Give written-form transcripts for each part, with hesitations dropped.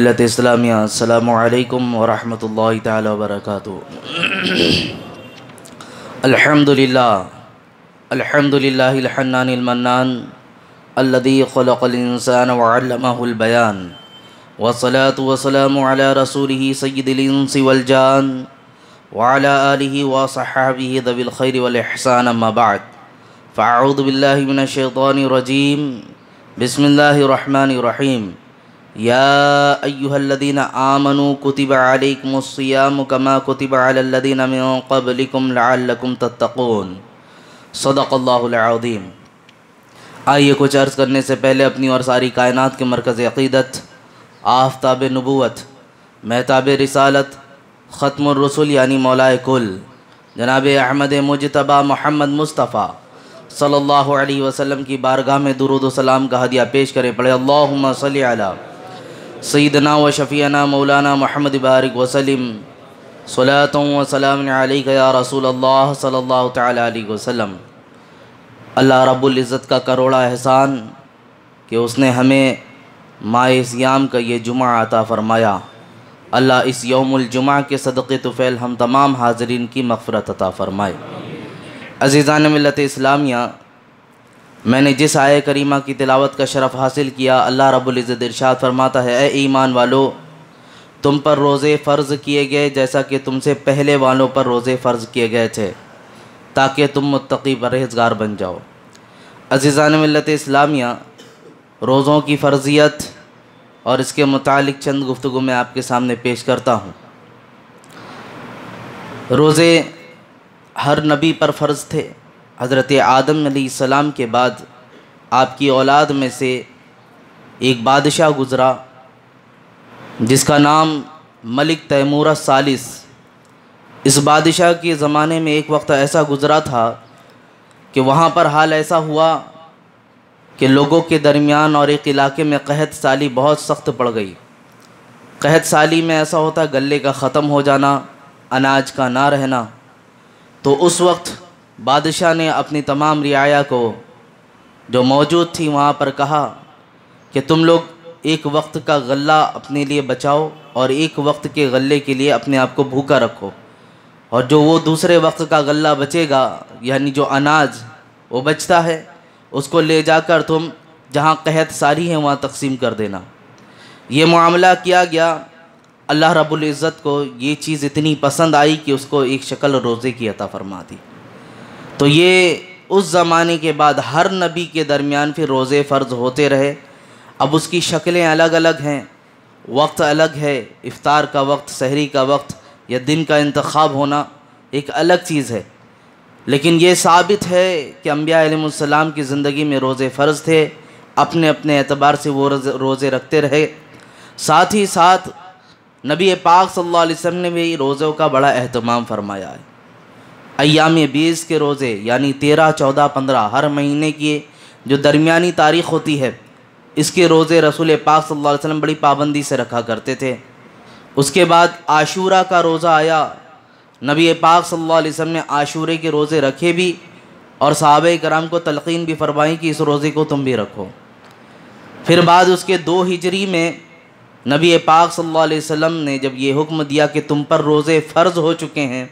ملت اسلامیہ السلام علیکم ورحمۃ اللہ تعالی وبرکاتہ۔ الحمد للہ الحنان المنان الذي خلق الانسان وعلمه البیان والصلاة والسلام علی رسولہ سید الانس والجان وعلى آلہ وصحابہ ذوی الخیر والاحسان، اما بعد فاعوذ باللہ من الشیطان الرجیم، بسم اللہ الرحمن الرحیم۔ یا ایہا الذین آمنوا کتب علیکم الصیام کما کتب علی الذین من قبلکم لعلکم تتقون۔ صدق اللہ العظیم۔ آئیے کچھ عرض کرنے سے پہلے اپنی اور ساری کائنات کے مرکز عقیدت، آفتاب نبوت، مہتاب رسالت، ختم الرسل یعنی مولائے کل جناب احمد مجتبیٰ محمد مصطفیٰ صلی اللہ علیہ وسلم کی بارگاہ میں درود و سلام کا ہدیہ پیش کریں۔ پڑھے اللہم صلی علی سیدنا و شفیعنا مولانا محمد بارک وسلم، صلاۃ و سلام علیک یا رسول اللہ صلی اللہ تعالی علیہ وسلم۔ اللہ رب العزت کا کروڑا احسان کہ اس نے ہمیں ماہ صیام کا یہ جمعہ عطا فرمایا۔ اللہ اس یوم الجمعہ کے صدقے طفیل ہم تمام حاضرین کی مغفرت عطا فرمائے۔ عزیزان ملت اسلامیہ، میں نے جس آیہ کریمہ کی تلاوت کا شرف حاصل کیا، اللہ رب العزت ارشاد فرماتا ہے، اے ایمان والو، تم پر روزے فرض کیے گئے جیسا کہ تم سے پہلے والوں پر روزے فرض کیے گئے تھے تاکہ تم متقی پرہیزگار بن جاؤ۔ عزیزان ملت اسلامیہ، روزوں کی فرضیت اور اس کے متعلق چند گفتگو میں آپ کے سامنے پیش کرتا ہوں۔ روزے ہر نبی پر فرض تھے۔ حضرت آدم علیہ السلام کے بعد آپ کی اولاد میں سے ایک بادشاہ گزرا جس کا نام ملک تیمور الثالث۔ اس بادشاہ کے زمانے میں ایک وقت ایسا گزرا تھا کہ وہاں پر حال ایسا ہوا کہ لوگوں کے درمیان اور ایک علاقے میں قحط سالی بہت سخت پڑ گئی۔ قحط سالی میں ایسا ہوتا ہے گلے کا ختم ہو جانا، اناج کا نہ رہنا۔ تو اس وقت بادشاہ نے اپنی تمام رعایا کو جو موجود تھی وہاں پر کہا کہ تم لوگ ایک وقت کا غلہ اپنے لیے بچاؤ اور ایک وقت کے غلے کے لیے اپنے آپ کو بھوکا رکھو، اور جو وہ دوسرے وقت کا غلہ بچے گا یعنی جو اناج وہ بچتا ہے اس کو لے جا کر تم جہاں قحط ساری ہے وہاں تقسیم کر دینا۔ یہ معاملہ کیا گیا۔ اللہ رب العزت کو یہ چیز اتنی پسند آئی کہ اس کو ایک شکل روزے کی عطا فرما دی۔ تو یہ اس زمانے کے بعد ہر نبی کے درمیان پھر روزے فرض ہوتے رہے۔ اب اس کی شکلیں الگ الگ ہیں، وقت الگ ہے، افطار کا وقت، سحری کا وقت یا دن کا انتخاب ہونا ایک الگ چیز ہے، لیکن یہ ثابت ہے کہ انبیاء علیہ السلام کی زندگی میں روزے فرض تھے، اپنے اپنے اعتبار سے وہ روزے رکھتے رہے۔ ساتھ ہی ساتھ نبی پاک صلی اللہ علیہ وسلم نے بھی روزوں کا بڑا اہتمام فرمایا ہے۔ ایام 20 کے روزے یعنی 13، 14، 15 ہر مہینے کی جو درمیانی تاریخ ہوتی ہے اس کے روزے رسول پاک صلی اللہ علیہ وسلم بڑی پابندی سے رکھا کرتے تھے۔ اس کے بعد عاشورہ کا روزہ آیا، نبی پاک صلی اللہ علیہ وسلم نے عاشورے کے روزے رکھے بھی اور صحابہ کرام کو تلقین بھی فرمائی کہ اس روزے کو تم بھی رکھو۔ پھر بعد اس کے 2 ہجری میں نبی پاک صلی اللہ علیہ وسلم نے جب یہ حکم دیا کہ تم پر روزے فرض ہو چکے ہیں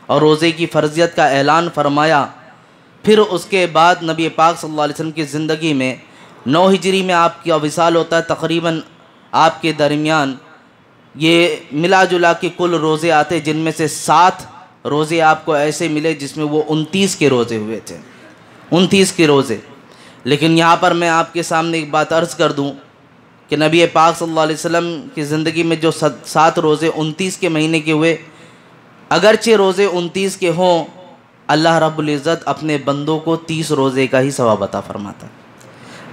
اور روزے کی فرضیت کا اعلان فرمایا، پھر اس کے بعد نبی پاک صلی اللہ علیہ وسلم کی زندگی میں 9 ہجری میں آپ کا وصال ہوتا ہے۔ تقریباً آپ کے درمیان یہ ملا جلا کے کل روزے آتے جن میں سے 7 روزے آپ کو ایسے ملے جس میں وہ 29 کے روزے ہوئے تھے، 29 کے روزے۔ لیکن یہاں پر میں آپ کے سامنے ایک بات عرض کر دوں کہ نبی پاک صلی اللہ علیہ وسلم کی زندگی میں جو 7 روزے 29 کے مہینے کے ہوئے، اگرچہ روزے 29 کے ہوں، اللہ رب العزت اپنے بندوں کو 30 روزے کا ہی ثواب عطا فرماتا ہے۔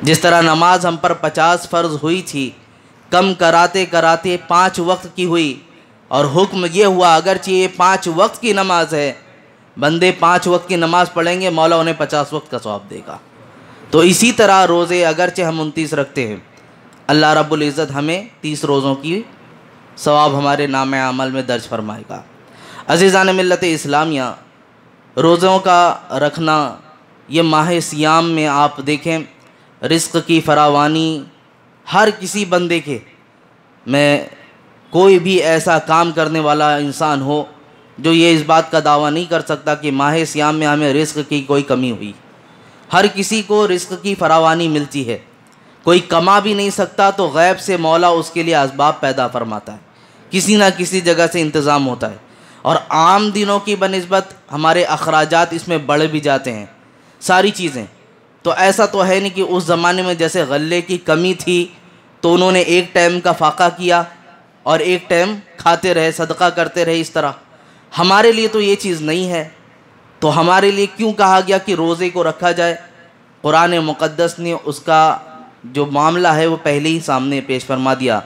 جس طرح نماز ہم پر 50 فرض ہوئی تھی، کم کراتے کراتے 5 وقت کی ہوئی، اور حکم یہ ہوا اگرچہ یہ 5 وقت کی نماز ہے، بندے 5 وقت کی نماز پڑھیں گے مولا انہیں 50 وقت کا ثواب دے گا۔ تو اسی طرح روزے اگرچہ ہم 29 رکھتے ہیں، اللہ رب العزت ہمیں 30 روزوں کی ثواب ہمارے نام عمل میں درج فرمائے گا۔ عزیزان ملت اسلامیہ، روزوں کا رکھنا یہ ماہ صیام میں آپ دیکھیں رزق کی فراوانی ہر کسی بندے کے میں کوئی بھی ایسا کام کرنے والا انسان ہو جو یہ اس بات کا دعویٰ نہیں کر سکتا کہ ماہ صیام میں ہمیں رزق کی کوئی کمی ہوئی۔ ہر کسی کو رزق کی فراوانی ملتی ہے، کوئی کما بھی نہیں سکتا تو غیب سے مولا اس کے لیے اسباب پیدا فرماتا ہے، کسی نہ کسی جگہ سے انتظام ہوتا ہے، اور عام دنوں کی بنسبت ہمارے اخراجات اس میں بڑھ بھی جاتے ہیں ساری چیزیں۔ تو ایسا تو ہے نہیں کہ اس زمانے میں جیسے غلے کی کمی تھی تو انہوں نے ایک ٹائم کا فاقہ کیا اور ایک ٹائم کھاتے رہے، صدقہ کرتے رہے، اس طرح ہمارے لیے تو یہ چیز نہیں ہے۔ تو ہمارے لیے کیوں کہا گیا کہ روزے کو رکھا جائے؟ قرآن مقدس نے اس کا جو معاملہ ہے وہ پہلے ہی سامنے پیش فرما دیا،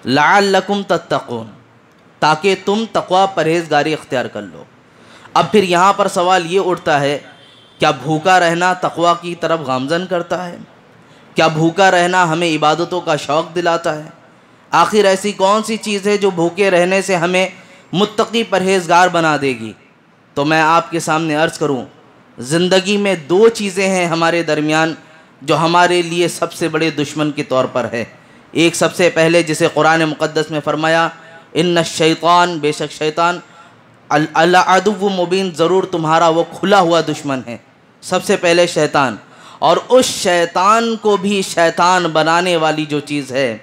لعلکم تتقون، تاکہ تم تقوی پرہیزگاری اختیار کر لو۔ اب پھر یہاں پر سوال یہ اٹھتا ہے، کیا بھوکا رہنا تقوی کی طرف گامزن کرتا ہے؟ کیا بھوکا رہنا ہمیں عبادتوں کا شوق دلاتا ہے؟ آخر ایسی کون سی چیز ہے جو بھوکے رہنے سے ہمیں متقی پرہیزگار بنا دے گی؟ تو میں آپ کے سامنے عرض کروں، زندگی میں دو چیزیں ہیں ہمارے درمیان جو ہمارے لیے سب سے بڑے دشمن کے طور پر ہے۔ ایک سب سے پہلے جسے قرآن مقدس میں فرمایا، ان الشیطان، بے شک شیطان، العدو مبین، ضرور تمہارا وہ کھلا ہوا دشمن ہے۔ سب سے پہلے شیطان، اور اس شیطان کو بھی شیطان بنانے والی جو چیز ہے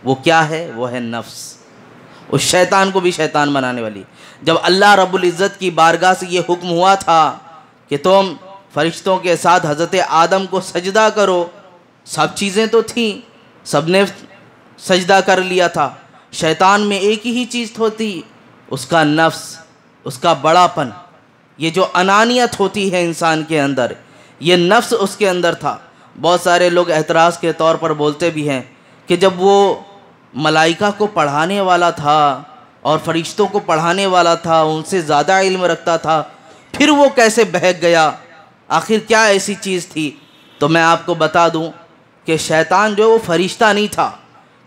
وہ کیا ہے؟ وہ ہے نفس۔ اس شیطان کو بھی شیطان بنانے والی، جب اللہ رب العزت کی بارگاہ سے یہ حکم ہوا تھا کہ تم فرشتوں کے ساتھ حضرت آدم کو سجدہ کرو، سب چیزیں تو تھیں، سب نے سجدہ کر لیا تھا، شیطان میں ایک ہی چیز ہوتی، اس کا نفس، اس کا بڑا پن، یہ جو انانیت ہوتی ہے انسان کے اندر، یہ نفس اس کے اندر تھا۔ بہت سارے لوگ اعتراض کے طور پر بولتے بھی ہیں کہ جب وہ ملائکہ کو پڑھانے والا تھا اور فرشتوں کو پڑھانے والا تھا، ان سے زیادہ علم رکھتا تھا، پھر وہ کیسے بہک گیا؟ آخر کیا ایسی چیز تھی؟ تو میں آپ کو بتا دوں کہ شیطان جو وہ فرشتہ نہیں تھا،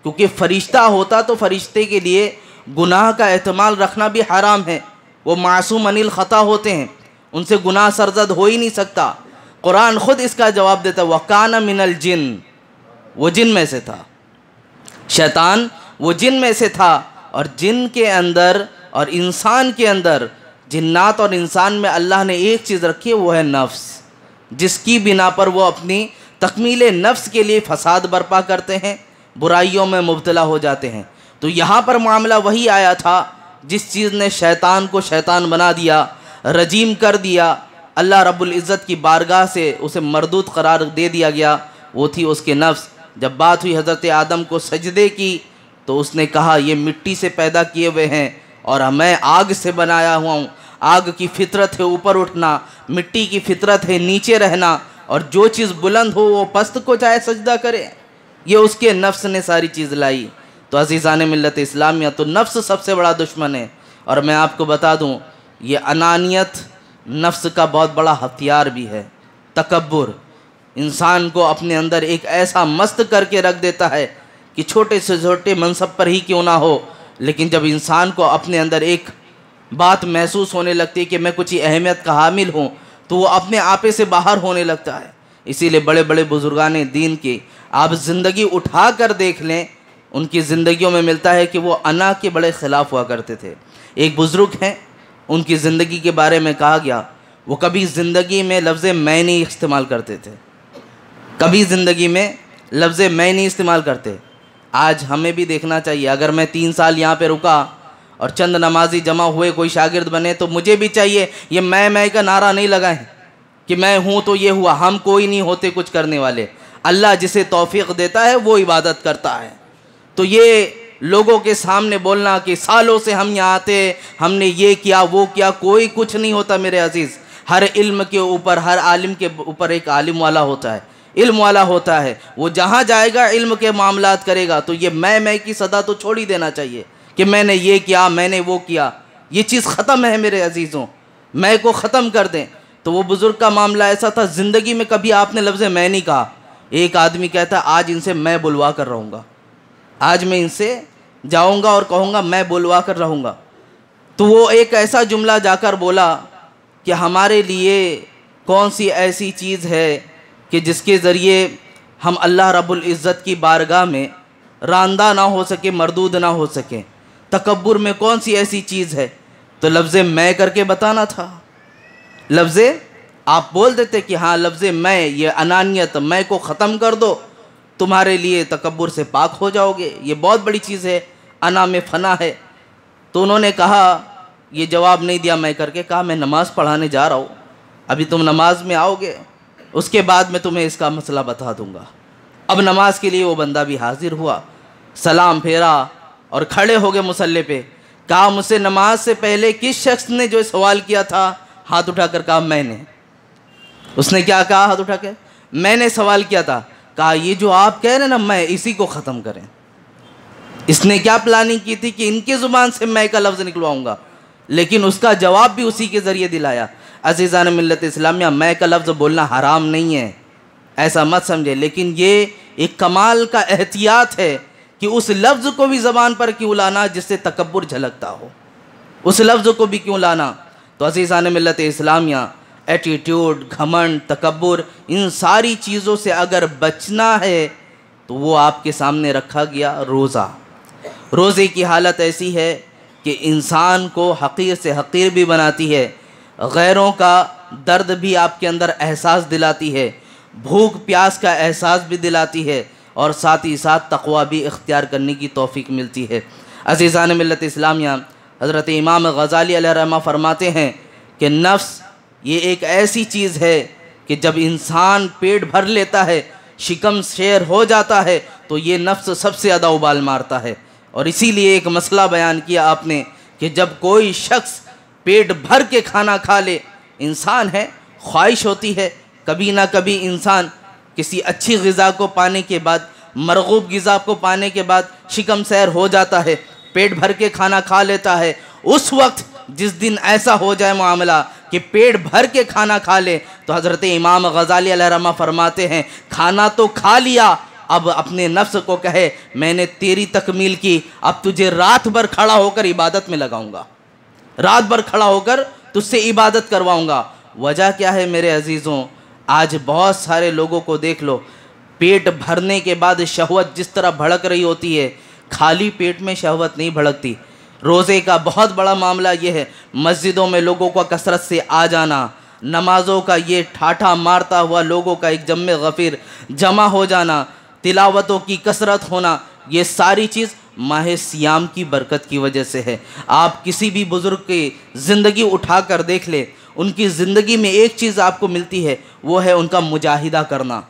کیونکہ فرشتہ ہوتا تو فرشتے کے لیے گناہ کا احتمال رکھنا بھی حرام ہے، وہ معصوم عن الخطا ہوتے ہیں، ان سے گناہ سرزد ہو ہی نہیں سکتا۔ قرآن خود اس کا جواب دیتا ہے، وَكَانَ مِنَ الْجِنِّ، وہ جن میں سے تھا، شیطان وہ جن میں سے تھا۔ اور جن کے اندر اور انسان کے اندر، جنات اور انسان میں اللہ نے ایک چیز رکھی ہے، وہ ہے نفس، جس کی بنا پر وہ اپنی تکمیل نفس کے لیے فساد برپا کرتے ہیں، برائیوں میں مبتلا ہو جاتے ہیں۔ تو یہاں پر معاملہ وہی آیا تھا جس چیز نے شیطان کو شیطان بنا دیا، رجیم کر دیا، اللہ رب العزت کی بارگاہ سے اسے مردود قرار دے دیا گیا، وہ تھی اس کے نفس۔ جب بات ہوئی حضرت آدم کو سجدے کی تو اس نے کہا یہ مٹی سے پیدا کیے ہوئے ہیں اور میں آگ سے بنایا ہوا ہوں، آگ کی فطرت ہے اوپر اٹھنا، مٹی کی فطرت ہے نیچے رہنا، اور جو چیز بلند ہو وہ پست کو چاہے سجدہ کرے، یہ اس کے نفس نے ساری چیز لائی۔ تو عزیزان ملت اسلامیہ، تو نفس سب سے بڑا دشمن ہے۔ اور میں آپ کو بتا دوں، یہ انانیت نفس کا بہت بڑا ہتھیار بھی ہے۔ تکبر انسان کو اپنے اندر ایک ایسا مست کر کے رکھ دیتا ہے کہ چھوٹے سے چھوٹے منصب پر ہی کیوں نہ ہو، لیکن جب انسان کو اپنے اندر ایک بات محسوس ہونے لگتی ہے کہ میں کچھ اہمیت کا حامل ہوں، تو وہ اپنے آپے سے باہر ہونے لگتا ہے۔ اسی لیے بڑے بڑے بزرگان دین کی آپ زندگی اٹھا کر دیکھ لیں، ان کی زندگیوں میں ملتا ہے کہ وہ انا کے بڑے خلاف ہوا کرتے تھے۔ ایک بزرگ ہیں، ان کی زندگی کے بارے میں کہا گیا وہ کبھی زندگی میں لفظ میں نہیں استعمال کرتے تھے، کبھی زندگی میں لفظ میں نہیں استعمال کرتے۔ آج ہمیں بھی دیکھنا چاہیے، اگر میں 3 سال یہاں پہ رکا اور چند نمازی جمع ہوئے، کوئی شاگرد بنے، تو مجھے بھی چاہیے یہ میں کا نعرہ نہیں لگائیں کہ میں ہوں تو یہ ہوا، ہم کوئی نہیں ہوتے کچھ کرنے والے، اللہ جسے توفیق دیتا ہے وہ عبادت کرتا ہے۔ تو یہ لوگوں کے سامنے بولنا کہ سالوں سے ہم یہاں آتے، ہم نے یہ کیا وہ کیا، کوئی کچھ نہیں ہوتا میرے عزیز۔ ہر علم کے اوپر، ہر عالم کے اوپر ایک عالم والا ہوتا ہے، علم والا ہوتا ہے، وہ جہاں جائے گا علم کے معاملات کرے گا۔ تو یہ میں کی صدا تو چھوڑ ہی دینا چاہیے کہ میں نے یہ کیا، میں نے وہ کیا، یہ چیز ختم ہے میرے عزیزوں، میں کو ختم کر دیں۔ تو وہ بزرگ کا معاملہ ایسا تھا، زندگی میں کبھی آپ نے لفظ میں نہیں کہا۔ ایک آدمی کہتا آج ان سے میں بلوا کر رہوں گا، آج میں ان سے جاؤں گا اور کہوں گا میں بلوا کر رہوں گا۔ تو وہ ایک ایسا جملہ جا کر بولا کہ ہمارے لیے کون سی ایسی چیز ہے کہ جس کے ذریعے ہم اللہ رب العزت کی بارگاہ میں راندہ نہ ہو سکے، مردود نہ ہو سکے۔ تکبر میں کون سی ایسی چیز ہے؟ تو لفظ میں کر کے بتانا تھا۔ لفظ آپ بول دیتے کہ ہاں لفظ میں، یہ انانیت، میں کو ختم کر دو، تمہارے لیے تکبر سے پاک ہو جاؤ گے، یہ بہت بڑی چیز ہے، انا میں فنا ہے۔ تو انہوں نے کہا، یہ جواب نہیں دیا میں کر کے، کہا میں نماز پڑھانے جا رہا ہوں، ابھی تم نماز میں آؤ گے، اس کے بعد میں تمہیں اس کا مسئلہ بتا دوں گا۔ اب نماز کے لیے وہ بندہ بھی حاضر ہوا، سلام پھیرا اور کھڑے ہو گئے مصلی پہ۔ کہا مجھ سے نماز سے پہلے کس شخص نے جو سوال کیا تھا؟ ہاتھ اٹھا کر کہا میں نے۔ اس نے کیا کہا ہاتھ اٹھا کے؟ میں نے سوال کیا تھا۔ کہا یہ جو آپ کہہ رہے ہیں نا میں، اسی کو ختم کریں۔ اس نے کیا پلاننگ کی تھی کہ ان کی زبان سے میں کا لفظ نکلواؤں گا، لیکن اس کا جواب بھی اسی کے ذریعے دلایا۔ عزیزان ملت اسلامیہ، میں کا لفظ بولنا حرام نہیں ہے، ایسا مت سمجھے، لیکن یہ ایک کمال کا احتیاط ہے کہ اس لفظ کو بھی زبان پر کیوں لانا جس سے تکبر جھلکتا ہو، اس لفظ کو بھی کیوں لانا۔ تو عزیزان ملت اسلامیہ، ایٹیٹیوڈ، گھمنڈ، تکبر، ان ساری چیزوں سے اگر بچنا ہے تو وہ آپ کے سامنے رکھا گیا روزہ۔ روزے کی حالت ایسی ہے کہ انسان کو حقیر سے حقیر بھی بناتی ہے، غیروں کا درد بھی آپ کے اندر احساس دلاتی ہے، بھوک پیاس کا احساس بھی دلاتی ہے، اور ساتھ ہی ساتھ تقوی بھی اختیار کرنے کی توفیق ملتی ہے۔ عزیزان ملت اسلامیہ، حضرت امام غزالی علیہ الرحمہ فرماتے ہیں کہ نفس یہ ایک ایسی چیز ہے کہ جب انسان پیٹ بھر لیتا ہے، شکم شیر ہو جاتا ہے، تو یہ نفس سب سے زیادہ ابال مارتا ہے۔ اور اسی لیے ایک مسئلہ بیان کیا آپ نے کہ جب کوئی شخص پیٹ بھر کے کھانا کھا لے، انسان ہے، خواہش ہوتی ہے، کبھی نہ کبھی انسان کسی اچھی غذا کو پانے کے بعد، مرغوب غذا کو پانے کے بعد شکم سیر ہو جاتا ہے، پیٹ بھر کے کھانا کھا لیتا ہے۔ اس وقت جس دن ایسا ہو جائے معاملہ کہ پیٹ بھر کے کھانا کھا لے، تو حضرت امام غزالی علیہ الرحمہ فرماتے ہیں کھانا تو کھا لیا، اب اپنے نفس کو کہے میں نے تیری تکمیل کی، اب تجھے رات بھر کھڑا ہو کر عبادت میں لگاؤں گا، رات بھر کھڑا ہو کر تجھ سے عبادت کرواؤں گا۔ وجہ کیا ہے میرے عزیزوں؟ آج بہت سارے لوگوں کو دیکھ لو، پیٹ بھرنے کے بعد شہوت جس طرح بھڑک رہی ہوتی ہے، خالی پیٹ میں شہوت نہیں بھڑکتی۔ روزے کا بہت بڑا معاملہ یہ ہے، مسجدوں میں لوگوں کا کثرت سے آ جانا، نمازوں کا یہ ٹھاٹھا مارتا ہوا لوگوں کا ایک جمع غفیر جمع ہو جانا، تلاوتوں کی کثرت ہونا، یہ ساری چیز ماہ سیام کی برکت کی وجہ سے ہے۔ آپ کسی بھی بزرگ کی زندگی اٹھا کر دیکھ لیں، ان کی زندگی میں ایک چیز آپ کو ملتی ہے، وہ ہے ان کا مجاہدہ کرنا۔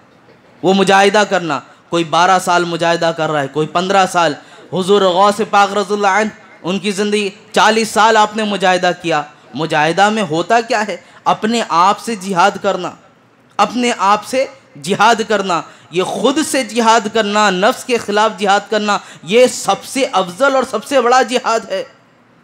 وہ مجاہدہ کرنا، کوئی 12 سال مجاہدہ کر رہا ہے، کوئی 15 سال۔ حضور غوث پاک رضی اللہ عنہ، ان کی زندگی 40 سال آپ نے مجاہدہ کیا۔ مجاہدہ میں ہوتا کیا ہے؟ اپنے آپ سے جہاد کرنا، اپنے آپ سے جہاد کرنا، یہ خود سے جہاد کرنا، نفس کے خلاف جہاد کرنا، یہ سب سے افضل اور سب سے بڑا جہاد ہے۔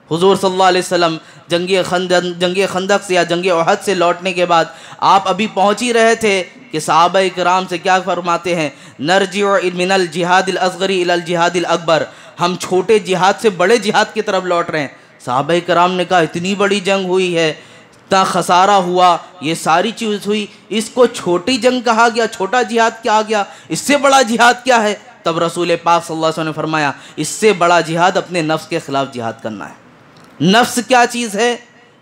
حضور صلی اللہ علیہ وسلم جنگ خندق سے یا جنگ احد سے لوٹنے کے بعد آپ ابھی پہنچ ہی رہے تھے کہ صحابہ کرام سے کیا فرماتے ہیں؟ نرجع من الجہاد الاصغر الی الجہاد الاکبر، ہم چھوٹے جہاد سے بڑے جہاد کی طرف لوٹ رہے ہیں۔ صحابہ کرام نے کہا اتنی بڑی جنگ ہوئی ہے، اتنا خسارہ ہوا، یہ ساری چیز ہوئی، اس کو چھوٹی جنگ کہا گیا، چھوٹا جہاد کیا گیا، اس سے بڑا جہاد کیا ہے؟ تب رسول پاک صلی اللہ علیہ وسلم نے فرمایا اس سے بڑا جہاد اپنے نفس کے خلاف جہاد کرنا ہے۔ نفس کیا چیز ہے؟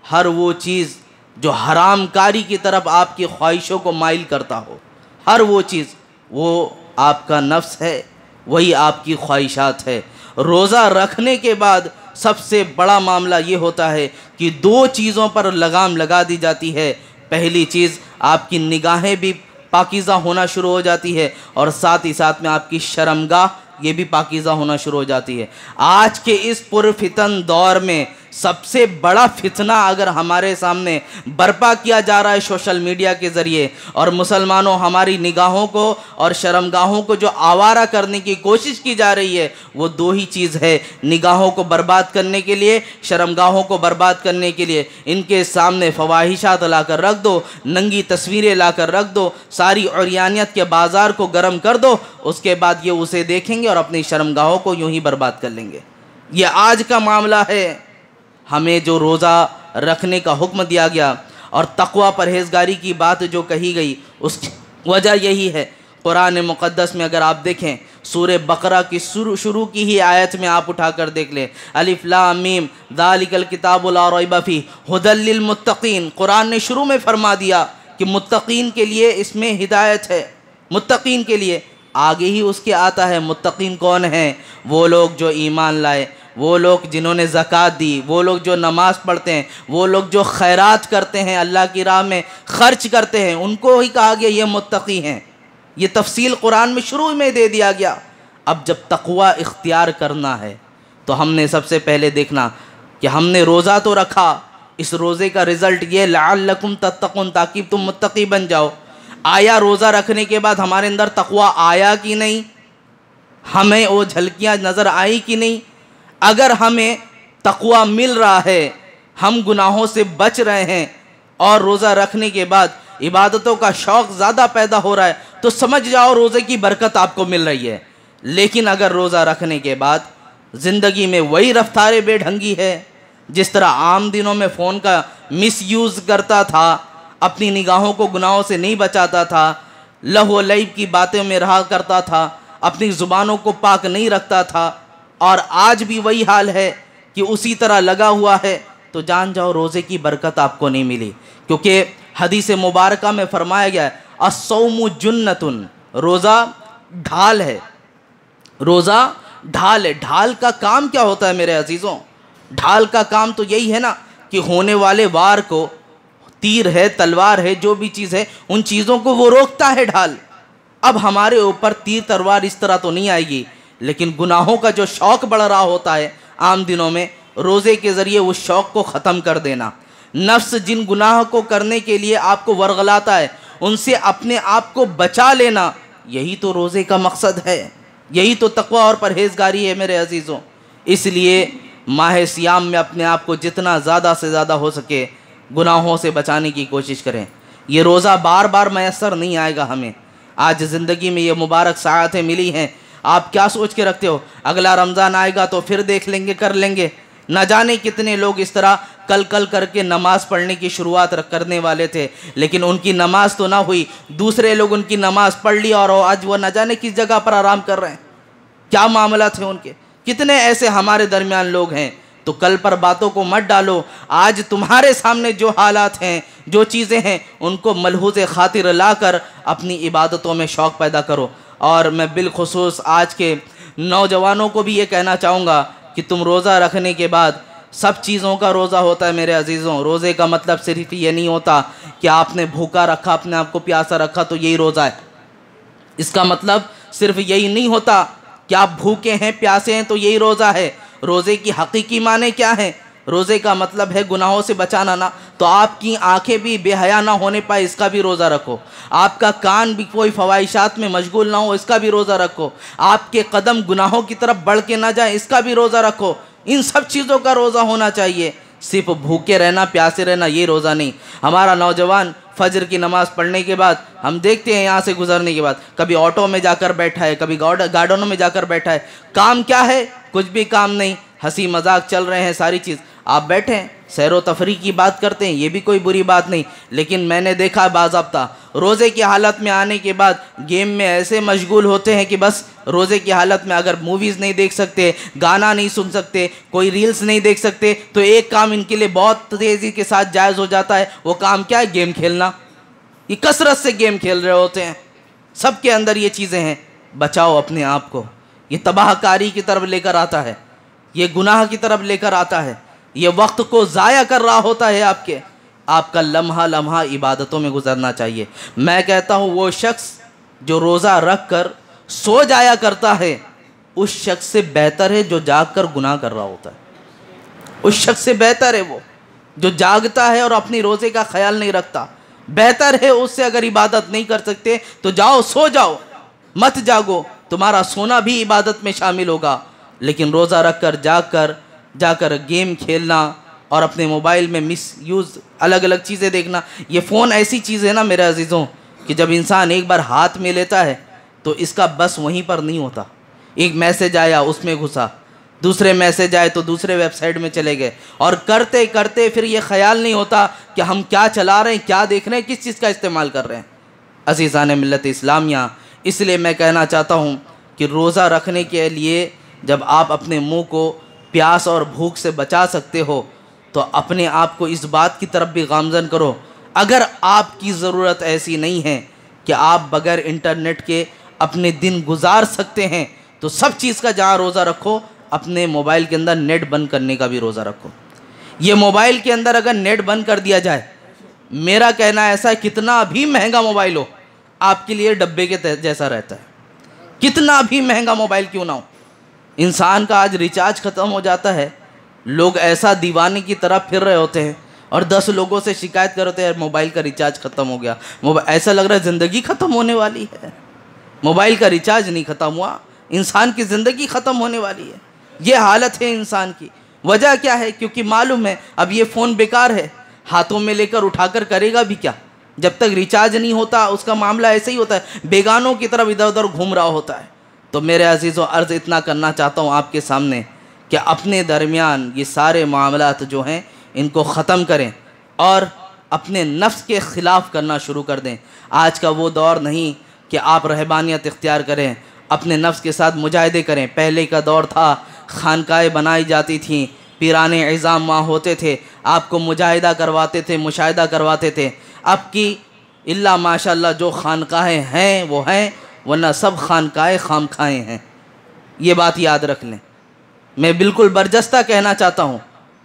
ہر وہ چیز جو حرام کاری کی طرف آپ کی خواہشوں کو مائل کرتا ہو، ہر وہ چیز، وہ آپ کا نفس ہے، وہی آپ کی خواہشات ہے۔ روزہ رکھنے کے بعد سب سے بڑا معاملہ یہ ہوتا ہے کہ 2 چیزوں پر لگام لگا دی جاتی ہے۔ پہلی چیز، آپ کی نگاہیں بھی پاکیزہ ہونا شروع ہو جاتی ہے، اور ساتھ ہی ساتھ میں آپ کی شرمگاہ یہ بھی پاکیزہ ہونا شروع ہو جاتی ہے۔ آج کے اس پرفتن دور میں سب سے بڑا فتنہ اگر ہمارے سامنے برپا کیا جا رہا ہے سوشل میڈیا کے ذریعے، اور مسلمانوں ہماری نگاہوں کو اور شرمگاہوں کو جو آوارہ کرنے کی کوشش کی جا رہی ہے، وہ 2 ہی چیز ہے، نگاہوں کو برباد کرنے کے لیے، شرمگاہوں کو برباد کرنے کے لیے۔ ان کے سامنے فواحشات لا کر رکھ دو، ننگی تصویریں لا کر رکھ دو، ساری عریانیت کے بازار کو گرم کر دو، اس کے بعد یہ اسے دیکھیں گے اور اپنی شرمگاہوں کو یوں ہی برباد کر لیں گے۔ یہ آج کا معاملہ ہے۔ ہمیں جو روزہ رکھنے کا حکم دیا گیا اور تقوی پرہیزگاری کی بات جو کہی گئی، اس کی وجہ یہی ہے۔ قرآن مقدس میں اگر آپ دیکھیں سورہ بقرہ کی شروع کی ہی آیت میں آپ اٹھا کر دیکھ لیں، الف لام میم ذالک الکتاب لا ریب فیہ ھدی للمتقین۔ قرآن نے شروع میں فرما دیا کہ متقین کے لیے اس میں ہدایت ہے، متقین کے لیے۔ آگے ہی اس کے آتا ہے متقین کون ہیں؟ وہ لوگ جو ایمان لائے، وہ لوگ جنہوں نے زکوٰۃ دی، وہ لوگ جو نماز پڑھتے ہیں، وہ لوگ جو خیرات کرتے ہیں، اللہ کی راہ میں خرچ کرتے ہیں، ان کو ہی کہا گیا یہ متقی ہیں۔ یہ تفصیل قرآن میں شروع میں دے دیا گیا۔ اب جب تقوی اختیار کرنا ہے تو ہم نے سب سے پہلے دیکھنا کہ ہم نے روزہ تو رکھا، اس روزے کا رزلٹ یہ لعلکم تتقون، تاکہ تم متقی بن جاؤ۔ آیا روزہ رکھنے کے بعد ہمارے اندر تقوی آیا کہ نہیں؟ ہمیں وہ جھلکیاں نظر آئی کہ نہیں؟ اگر ہمیں تقوی مل رہا ہے، ہم گناہوں سے بچ رہے ہیں اور روزہ رکھنے کے بعد عبادتوں کا شوق زیادہ پیدا ہو رہا ہے، تو سمجھ جاؤ روزے کی برکت آپ کو مل رہی ہے۔ لیکن اگر روزہ رکھنے کے بعد زندگی میں وہی رفتار بے ڈھنگی ہے، جس طرح عام دنوں میں فون کا مس یوز کرتا تھا، اپنی نگاہوں کو گناہوں سے نہیں بچاتا تھا، لہو و لعب کی باتوں میں رہا کرتا تھا، اپنی زبانوں کو پاک نہیں رکھتا تھا، اور آج بھی وہی حال ہے کہ اسی طرح لگا ہوا ہے، تو جان جاؤ روزے کی برکت آپ کو نہیں ملی۔ کیونکہ حدیث مبارکہ میں فرمایا گیا ہے الصوم جنۃ، روزہ ڈھال ہے، روزہ ڈھال ہے۔ ڈھال کا کام کیا ہوتا ہے میرے عزیزوں؟ ڈھال کا کام تو یہی ہے نا کہ ہونے والے وار کو، تیر ہے، تلوار ہے، جو بھی چیز ہے، ان چیزوں کو وہ روکتا ہے ڈھال۔ اب ہمارے اوپر تیر تلوار اس طرح تو نہیں آئے گی، لیکن گناہوں کا جو شوق بڑھ رہا ہوتا ہے عام دنوں میں، روزے کے ذریعے اس شوق کو ختم کر دینا۔ نفس جن گناہ کو کرنے کے لیے آپ کو ورغلاتا ہے، ان سے اپنے آپ کو بچا لینا، یہی تو روزے کا مقصد ہے، یہی تو تقوی اور پرہیزگاری ہے میرے عزیزوں۔ اس لیے ماہ سیام میں اپنے آپ کو جتنا زیادہ سے زیادہ ہو سکے گناہوں سے بچانے کی کوشش کریں۔ یہ روزہ بار بار میسر نہیں آئے گا ہمیں۔ آج زندگی میں یہ مبارک ساعتیں ملی ہیں، آپ کیا سوچ کے رکھتے ہو اگلا رمضان آئے گا تو پھر دیکھ لیں گے، کر لیں گے؟ نہ جانے کتنے لوگ اس طرح کل کر کے نماز پڑھنے کی شروعات کرنے والے تھے، لیکن ان کی نماز تو نہ ہوئی، دوسرے لوگ ان کی نماز پڑھ لی اور آج وہ نہ جانے کس جگہ پر آرام کر رہے ہیں۔ کیا معاملہ تھے ان کے؟ کتنے ایسے ہمارے درمیان لوگ ہیں۔ تو کل پر باتوں کو مت ڈالو، آج تمہارے سامنے جو حالات ہیں، جو چیزیں ہیں، ان کو ملحوظ خاطر لا کر اپنی عبادتوں میں شوق پیدا کرو۔ اور میں بالخصوص آج کے نوجوانوں کو بھی یہ کہنا چاہوں گا کہ تم روزہ رکھنے کے بعد، سب چیزوں کا روزہ ہوتا ہے میرے عزیزوں، روزے کا مطلب صرف یہ نہیں ہوتا کہ آپ نے بھوکا رکھا، اپنے آپ کو پیاسا رکھا تو یہی روزہ ہے۔ اس کا مطلب صرف یہی نہیں ہوتا کہ آپ بھوکے ہیں، پیاسے ہیں تو یہی روزہ ہے۔ روزے کی حقیقی معنی کیا ہے؟ روزے کا مطلب ہے گناہوں سے بچانا نا، تو آپ کی آنکھیں بھی بے حیا نہ ہونے پائے، اس کا بھی روزہ رکھو۔ آپ کا کان بھی کوئی فواہشات میں مشغول نہ ہو، اس کا بھی روزہ رکھو۔ آپ کے قدم گناہوں کی طرف بڑھ کے نہ جائیں، اس کا بھی روزہ رکھو۔ ان سب چیزوں کا روزہ ہونا چاہیے، صرف بھوکے رہنا، پیاسے رہنا یہ روزہ نہیں۔ ہمارا نوجوان فجر کی نماز پڑھنے کے بعد ہم دیکھتے ہیں یہاں سے گزرنے کے بعد کبھی آٹو میں جا کر بیٹھا ہے، کبھی گارڈنوں میں جا کر بیٹھا ہے۔ کام کیا ہے؟ کچھ بھی کام نہیں، ہنسی مذاق چل رہے ہیں، ساری چیز آپ بیٹھے ہیں، سیر و تفریح کی بات کرتے ہیں، یہ بھی کوئی بری بات نہیں، لیکن میں نے دیکھا باضابطہ روزے کی حالت میں آنے کے بعد گیم میں ایسے مشغول ہوتے ہیں کہ بس روزے کی حالت میں اگر موویز نہیں دیکھ سکتے، گانا نہیں سن سکتے، کوئی ریلز نہیں دیکھ سکتے، تو ایک کام ان کے لیے بہت تیزی کے ساتھ جائز ہو جاتا ہے۔ وہ کام کیا ہے؟ گیم کھیلنا۔ یہ کثرت سے گیم کھیل رہے ہوتے ہیں، سب کے اندر یہ چیزیں ہیں۔ بچاؤ اپنے آپ کو، یہ تباہ کاری کی طرف لے کر آتا ہے، یہ گناہ کی طرف لے کر آتا ہے، یہ وقت کو ضائع کر رہا ہوتا ہے آپ کا لمحہ لمحہ عبادتوں میں گزرنا چاہیے۔ میں کہتا ہوں وہ شخص جو روزہ رکھ کر سو جایا کرتا ہے، اس شخص سے بہتر ہے جو جاگ کر گناہ کر رہا ہوتا ہے۔ اس شخص سے بہتر ہے وہ جو جاگتا ہے اور اپنی روزے کا خیال نہیں رکھتا، بہتر ہے اس سے۔ اگر عبادت نہیں کر سکتے تو جاؤ، سو جاؤ، مت جاگو، تمہارا سونا بھی عبادت میں شامل ہوگا۔ لیکن روزہ رکھ کر جا کر گیم کھیلنا اور اپنے موبائل میں مس یوز الگ الگ چیزیں دیکھنا، یہ فون ایسی چیز ہے نا میرے عزیزوں کہ جب انسان ایک بار ہاتھ میں لیتا ہے تو اس کا بس وہیں پر نہیں ہوتا۔ ایک میسج آیا اس میں گھسا، دوسرے میسج آئے تو دوسرے ویب سائٹ میں چلے گئے، اور کرتے کرتے پھر یہ خیال نہیں ہوتا کہ ہم کیا چلا رہے ہیں، کیا دیکھ رہے ہیں، کس چیز کا استعمال کر رہے ہیں۔ عزیزان ملت اسلامیہ، اس لیے میں کہنا چاہتا ہوں کہ روزہ رکھنے کے لیے جب آپ اپنے منہ کو پیاس اور بھوک سے بچا سکتے ہو تو اپنے آپ کو اس بات کی طرف بھی گامزن کرو، اگر آپ کی ضرورت ایسی نہیں ہے کہ آپ بغیر انٹرنیٹ کے اپنے دن گزار سکتے ہیں تو سب چیز کا جہاں روزہ رکھو، اپنے موبائل کے اندر نیٹ بند کرنے کا بھی روزہ رکھو۔ یہ موبائل کے اندر اگر نیٹ بند کر دیا جائے، میرا کہنا ایسا ہے کتنا بھی مہنگا موبائل ہو آپ کے لیے ڈبے کے جیسا رہتا ہے، کتنا بھی مہنگا موبائل کیوں نہ ہو۔ انسان کا آج ریچارج ختم ہو جاتا ہے، لوگ ایسا دیوانے کی طرح پھر رہے ہوتے ہیں اور 10 لوگوں سے شکایت کر ہوتے ہیں موبائل کا ریچارج ختم ہو گیا، ایسا لگ رہا ہے زندگی ختم ہونے والی ہے۔ موبائل کا ریچارج نہیں ختم ہوا، انسان کی زندگی ختم ہونے والی ہے۔ یہ حالت ہے انسان کی۔ وجہ کیا ہے؟ کیونکہ معلوم ہے اب یہ فون بیکار ہے، ہاتھوں میں لے کر اٹھا کر کرے گا بھی کیا؟ جب تک ریچارج نہیں ہوتا اس کا معاملہ ایسے ہی ہوتا ہے، بیگانوں کی طرف ادھر ادھر گھوم رہا ہوتا ہے۔ تو میرے عزیزوں، عرض اتنا کرنا چاہتا ہوں آپ کے سامنے کہ اپنے درمیان یہ سارے معاملات جو ہیں ان کو ختم کریں اور اپنے نفس کے خلاف کرنا شروع کر دیں۔ آج کا وہ دور نہیں کہ آپ رہبانیت اختیار کریں، اپنے نفس کے ساتھ مجاہدے کریں۔ پہلے کا دور تھا، خانقاہیں بنائی جاتی تھیں، پیرانے عظام وہاں ہوتے تھے، آپ کو مجاہدہ کرواتے تھے، مشاہدہ کرواتے تھے۔ اب کی اللہ ماشاءاللہ جو خانقاہیں ہیں وہ ہیں، ورنہ سب خانقاہیں خامخائیں ہیں۔ یہ بات یاد رکھ لیں۔ میں بالکل برجستہ کہنا چاہتا ہوں،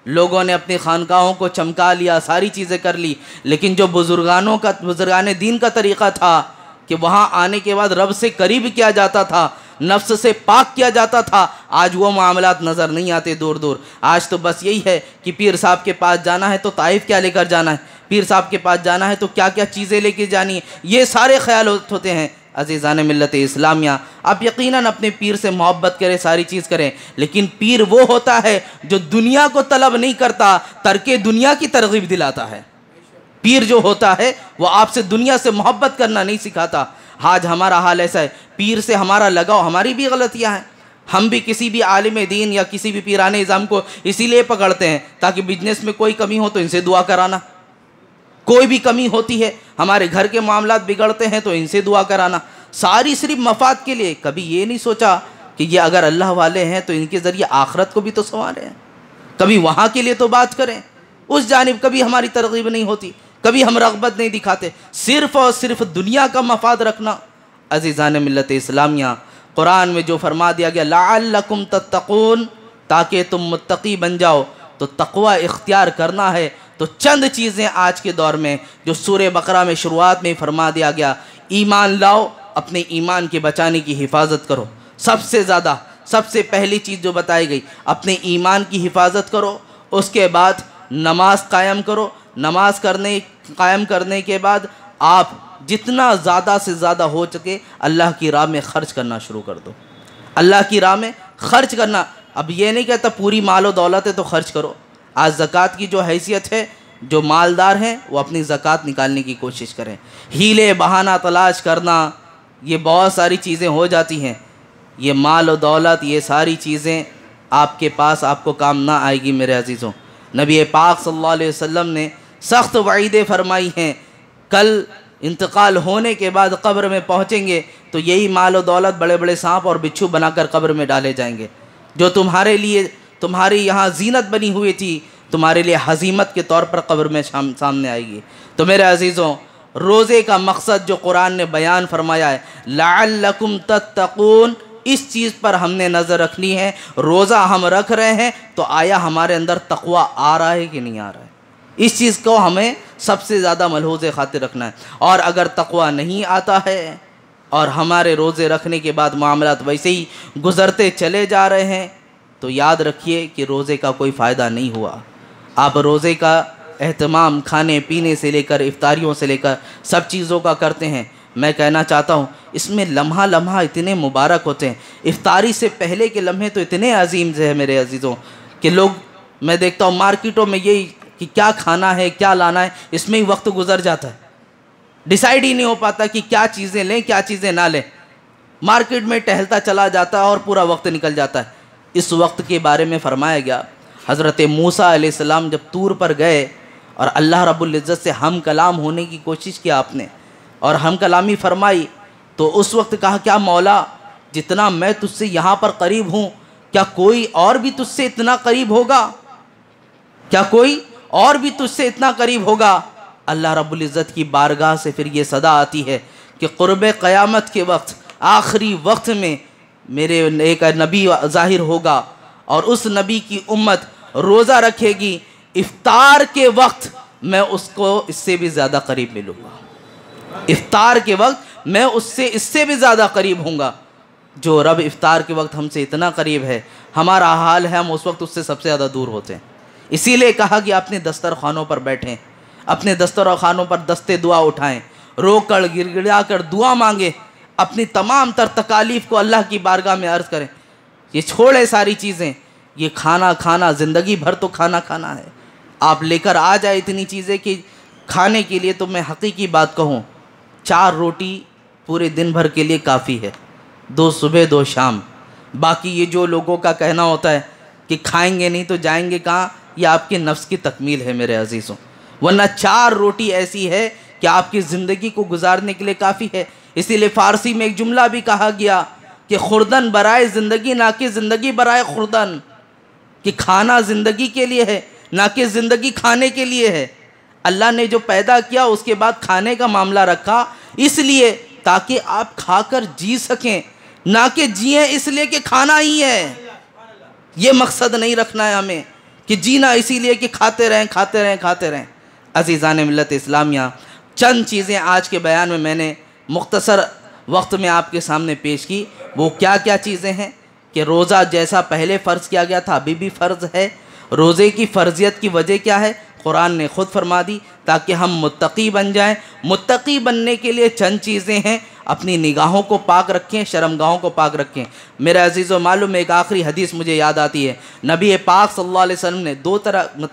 لوگوں نے اپنی خانقاہوں کو چمکا لیا، ساری چیزیں کر لی، لیکن جو بزرگان دین کا طریقہ تھا کہ وہاں آنے کے بعد رب سے قریب کیا جاتا تھا، نفس سے پاک کیا جاتا تھا، آج وہ معاملات نظر نہیں آتے دور دور۔ آج تو بس یہی ہے کہ پیر صاحب کے پاس جانا ہے تو طائف کیا لے کر جانا ہے، پیر صاحب کے پاس جانا ہے تو کیا کیا چیزیں لے کے جانی ہے، یہ سارے خیالات ہوتے ہیں۔ عزیزان ملت اسلامیہ، آپ یقیناً اپنے پیر سے محبت کریں، ساری چیز کریں، لیکن پیر وہ ہوتا ہے جو دنیا کو طلب نہیں کرتا، ترک دنیا کی ترغیب دلاتا ہے۔ پیر جو ہوتا ہے وہ آپ سے دنیا سے محبت کرنا نہیں سکھاتا۔ آج ہمارا حال ایسا ہے، پیر سے ہمارا لگاؤ، ہماری بھی غلطیاں ہیں، ہم بھی کسی بھی عالم دین یا کسی بھی پیران نظام کو اسی لیے پکڑتے ہیں تاکہ بزنس میں کوئی کمی ہو تو ان سے دعا کرانا، کوئی بھی کمی ہوتی ہے، ہمارے گھر کے معاملات بگڑتے ہیں تو ان سے دعا کرانا، ساری صرف مفاد کے لیے۔ کبھی یہ نہیں سوچا کہ یہ اگر اللہ والے ہیں تو ان کے ذریعے آخرت کو بھی تو سنواریں، کبھی وہاں کے لیے تو بات کریں۔ اس جانب کبھی ہماری ترغیب نہیں ہوتی، کبھی ہم رغبت نہیں دکھاتے، صرف اور صرف دنیا کا مفاد رکھنا۔ عزیزان ملت اسلامیہ، قرآن میں جو فرما دیا گیا لعلکم تتقون، تاکہ تم متقی بن جاؤ، تو تقوی اختیار کرنا ہے۔ تو چند چیزیں آج کے دور میں جو سورہ بقرہ میں شروعات میں فرما دیا گیا، ایمان لاؤ، اپنے ایمان کے بچانے کی حفاظت کرو۔ سب سے زیادہ، سب سے پہلی چیز جو بتائی گئی، اپنے ایمان کی حفاظت کرو۔ اس کے بعد نماز قائم کرو، نماز قائم کرنے کے بعد آپ جتنا زیادہ سے زیادہ ہو سکے اللہ کی راہ میں خرچ کرنا شروع کر دو۔ اللہ کی راہ میں خرچ کرنا، اب یہ نہیں کہتا پوری مال و دولت ہے تو خرچ کرو۔ آج زکوٰۃ کی جو حیثیت ہے، جو مالدار ہیں وہ اپنی زکوٰۃ نکالنے کی کوشش کریں۔ ہیلے بہانہ تلاش کرنا، یہ بہت ساری چیزیں ہو جاتی ہیں۔ یہ مال و دولت، یہ ساری چیزیں آپ کے پاس آپ کو کام نہ آئے گی میرے عزیزوں۔ نبی پاک صلی اللہ علیہ وسلم نے سخت وعیدیں فرمائی ہیں، کل انتقال ہونے کے بعد قبر میں پہنچیں گے تو یہی مال و دولت بڑے بڑے سانپ اور بچھو بنا کر قبر میں ڈالے جائیں گے، جو تمہارے لیے تمہاری یہاں زینت بنی ہوئی تھی، تمہارے لیے ہزیمت کے طور پر قبر میں سامنے آئے گی۔ تو میرے عزیزوں، روزے کا مقصد جو قرآن نے بیان فرمایا ہے لعلکم تتقون، اس چیز پر ہم نے نظر رکھنی ہے۔ روزہ ہم رکھ رہے ہیں تو آیا ہمارے اندر تقوی آ رہا ہے کہ نہیں آ رہا ہے، اس چیز کو ہمیں سب سے زیادہ ملحوظ خاطر رکھنا ہے۔ اور اگر تقوی نہیں آتا ہے اور ہمارے روزے رکھنے کے بعد معاملات ویسے ہی گزرتے چلے جا رہے ہیں تو یاد رکھیے کہ روزے کا کوئی فائدہ نہیں ہوا۔ آپ روزے کا اہتمام کھانے پینے سے لے کر افطاریوں سے لے کر سب چیزوں کا کرتے ہیں، میں کہنا چاہتا ہوں اس میں لمحہ لمحہ اتنے مبارک ہوتے ہیں۔ افطاری سے پہلے کے لمحے تو اتنے عظیم سے ہیں میرے عزیزوں کہ لوگ، میں دیکھتا ہوں مارکیٹوں میں یہی کہ کیا کھانا ہے کیا لانا ہے، اس میں ہی وقت گزر جاتا ہے، ڈیسائیڈ ہی نہیں ہو پاتا کہ کیا چیزیں لیں کیا چیزیں نہ لیں، مارکیٹ میں ٹہلتا چلا جاتا ہے اور پورا وقت نکل جاتا ہے۔ اس وقت کے بارے میں فرمایا گیا، حضرت موسیٰ علیہ السلام جب طور پر گئے اور اللہ رب العزت سے ہم کلام ہونے کی کوشش کیا آپ نے اور ہم کلامی فرمائی، تو اس وقت کہا کیا مولا جتنا میں تجھ سے یہاں پر قریب ہوں، کیا کوئی اور بھی تجھ سے اتنا قریب ہوگا؟ کیا کوئی اور بھی تجھ سے اتنا قریب ہوگا؟ اللہ رب العزت کی بارگاہ سے پھر یہ صدا آتی ہے کہ قرب قیامت کے وقت، آخری وقت میں میرے ایک نبی ظاہر ہوگا، اور اس نبی کی امت روزہ رکھے گی، افطار کے وقت میں اس کو اس سے بھی زیادہ قریب ملوں گا، افطار کے وقت میں اس سے بھی زیادہ قریب ہوں گا۔ جو رب افطار کے وقت ہم سے اتنا قریب ہے، ہمارا حال ہے ہم اس وقت اس سے سب سے زیادہ دور ہوتے ہیں۔ اسی لیے کہا کہ اپنے دسترخوانوں پر بیٹھیں، اپنے دسترخوانوں پر دستے دعا اٹھائیں، رو کر گڑ گڑا کر دعا مانگیں، اپنی تمام تر تکالیف کو اللہ کی بارگاہ میں عرض کریں۔ یہ چھوڑے ساری چیزیں، یہ کھانا زندگی بھر تو کھانا ہے، آپ لے کر آ جائے اتنی چیزیں کہ کھانے کے لیے تو میں حقیقی بات کہوں 4 روٹی پورے دن بھر کے لیے کافی ہے، 2 صبح 2 شام۔ باقی یہ جو لوگوں کا کہنا ہوتا ہے کہ کھائیں گے نہیں تو جائیں گے کہاں، یہ آپ کے نفس کی تکمیل ہے میرے عزیزوں، ورنہ 4 روٹی ایسی ہے کہ آپ کی زندگی کو گزارنے کے لیے کافی ہے۔ اسی لیے فارسی میں ایک جملہ بھی کہا گیا کہ خوردن برائے زندگی نہ کہ زندگی برائے خوردن، کہ کھانا زندگی کے لیے ہے نہ کہ زندگی کھانے کے لیے ہے۔ اللہ نے جو پیدا کیا اس کے بعد کھانے کا معاملہ رکھا اس لیے تاکہ آپ کھا کر جی سکیں، نہ کہ جئیں اس لیے کہ کھانا ہی ہے۔ یہ مقصد نہیں رکھنا ہے ہمیں کہ جینا اسی لیے کہ کھاتے رہیں۔ عزیزان ملت اسلامیہ، چند چیزیں آج کے بیان میں نے مختصر وقت میں آپ کے سامنے پیش کی۔ وہ کیا چیزیں ہیں کہ روزہ جیسا پہلے فرض کیا گیا تھا ابھی بھی فرض ہے۔ روزے کی فرضیت کی وجہ کیا ہے؟ قرآن نے خود فرما دی تاکہ ہم متقی بن جائیں۔ متقی بننے کے لیے چند چیزیں ہیں، اپنی نگاہوں کو پاک رکھیں، شرمگاہوں کو پاک رکھیں۔ میرے عزیزو معلوم ایک آخری حدیث مجھے یاد آتی ہے، نبی پاک صلی اللہ علیہ وسلم نے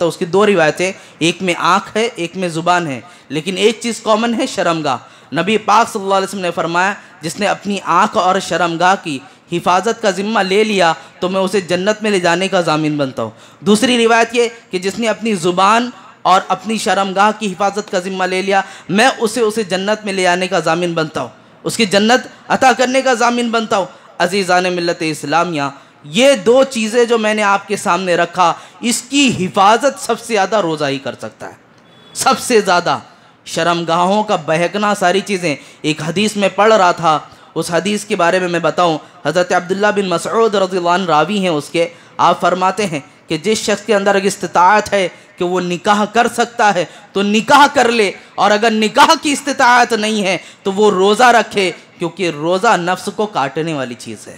اس کی 2 روایتیں، ایک میں آنکھ ہے ایک میں زبان ہے، لیکن ایک چیز کامن ہے، شرمگاہ۔ نبی پاک صلی اللہ علیہ وسلم نے فرمایا جس نے اپنی آنکھ اور شرمگاہ کی حفاظت کا ذمہ لے لیا تو میں اسے جنت میں لے جانے کا ضامن بنتا ہوں۔ دوسری روایت یہ کہ جس نے اپنی زبان اور اپنی شرمگاہ کی حفاظت کا ذمہ لے لیا میں اسے جنت میں لے آنے کا ضامن بنتا ہوں، اس کی جنت عطا کرنے کا ضامن بنتا ہوں۔ عزیزان ملت اسلامیہ، یہ 2 چیزیں جو میں نے آپ کے سامنے رکھا، اس کی حفاظت سب سے زیادہ روزہ ہی کر سکتا ہے، سب سے زیادہ۔ شرمگاہوں کا بہکنا، ساری چیزیں۔ ایک حدیث میں پڑھ رہا تھا، اس حدیث کے بارے میں بتاؤں، حضرت عبداللہ بن مسعود رضی اللہ عنہ راوی ہیں اس کے، آپ فرماتے ہیں کہ جس شخص کے اندر استطاعت ہے کہ وہ نکاح کر سکتا ہے تو نکاح کر لے، اور اگر نکاح کی استطاعت نہیں ہے تو وہ روزہ رکھے، کیونکہ روزہ نفس کو کاٹنے والی چیز ہے،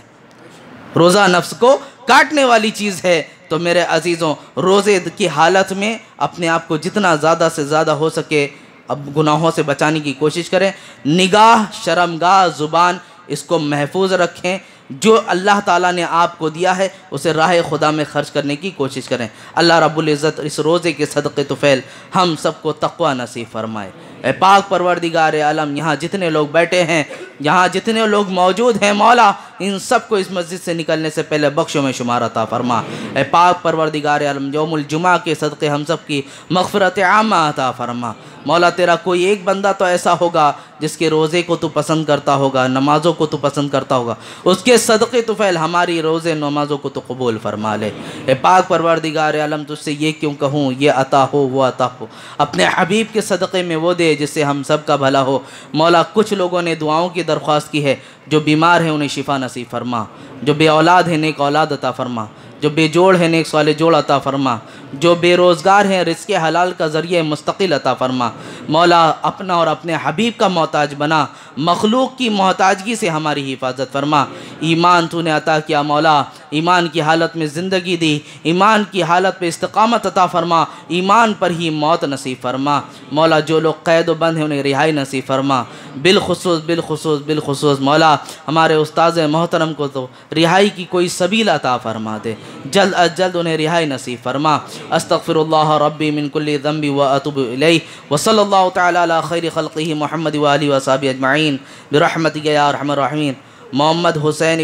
روزہ نفس کو کاٹنے والی چیز ہے۔ تو میرے عزیزوں، روزے کی حالت میں اپنے آپ کو جتنا زیادہ سے زیادہ ہو سکے اب گناہوں سے بچانے کی کوشش کریں۔ نگاہ، شرمگاہ، زبان، اس کو محفوظ رکھیں۔ جو اللہ تعالیٰ نے آپ کو دیا ہے اسے راہ خدا میں خرچ کرنے کی کوشش کریں۔ اللہ رب العزت اس روزے کے صدقے طفیل ہم سب کو تقوی نصیب فرمائے۔ اے پاک پروردگار عالم، یہاں جتنے لوگ بیٹھے ہیں، یہاں جتنے لوگ موجود ہیں، مولا ان سب کو اس مسجد سے نکلنے سے پہلے بخشوں میں شمار عطا فرما۔ اے پاک پروردگار عالم، یوم الجمعہ کے صدقے ہم سب کی مغفرت عامہ عطا فرما۔ مولا تیرا کوئی ایک بندہ تو ایسا ہوگا جس کے روزے کو تو پسند کرتا ہوگا، نمازوں کو تو پسند کرتا ہوگا، اس کے صدقے طفیل ہماری روزے نمازوں کو تو قبول فرما لے۔ اے پاک پروردگار عالم، تجھ سے یہ کیوں کہوں، یہ عطا ہو وہ عطا ہو، اپنے حبیب کے صدقے میں وہ دے جس سے ہم سب کا بھلا ہو۔ مولا کچھ لوگوں نے دعاؤں کی درخواست کی ہے، جو بیمار ہیں انہیں شفا نصیب فرما، جو بے اولاد ہیں نیک اولاد عطا فرما، جو بے جوڑ ہیں نیک صالح جوڑ عطا فرما، جو بے روزگار ہیں رزق حلال کا ذریعہ مستقل عطا فرما۔ مولا اپنا اور اپنے حبیب کا محتاج بنا، مخلوق کی محتاجگی سے ہماری حفاظت فرما۔ ایمان تو نے عطا کیا مولا، ایمان کی حالت میں زندگی دی، ایمان کی حالت پہ استقامت عطا فرما، ایمان پر ہی موت نصیب فرما۔ مولا جو لوگ قید و بند ہیں انہیں رہائی نصیب فرما، بالخصوص مولا ہمارے استاذ محترم کو تو رہائی کی کوئی سبیل عطا فرما دے، جلد از جلد انہیں رہائی نصیب فرما۔ استغفر اللہ ربی من کل ذنب واتوب الیہ، وصلی اللہ تعالی علی خیر خلقہ محمد وآلہ وصحبہ اجمعین برحمتک یا ارحم الراحمین۔ محمد حسین